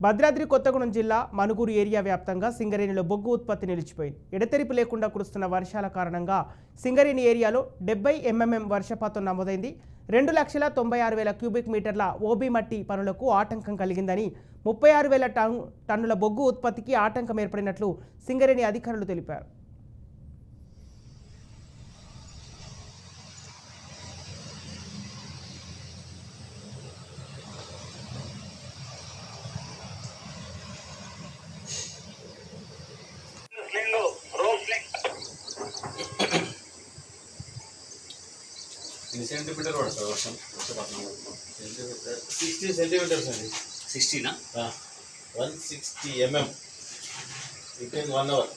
భద్రాద్రి కొత్తగూడెం జిల్లా మనుగురు ఏరియా వ్యాప్తంగా సింగరేణిలో బొగ్గు ఉత్పత్తి నిలిచిపోయింది. ఎడతెరిపి లేకుండా కురుస్తున్న వర్షాల కారణంగా సింగరేణి ఏరియాలో 70 mm వర్షపాతం నమోదైంది. 2,96,000 క్యూబిక్ మీటర్ల ఓబీ మట్టి పనులకు ఆటంకం కలిగిందని, 36,000 టన్నుల బొగ్గు ఉత్పత్తికి ఆటంకం ఏర్పడినట్లు సింగరేణి అధికారులు తెలిపారు. సెంటీమీటర్ పడుతుంది వర్షం. 60 సెంటీమీటర్స్ అండి. 60 160 mm విత్ ఇన్ 1 hour.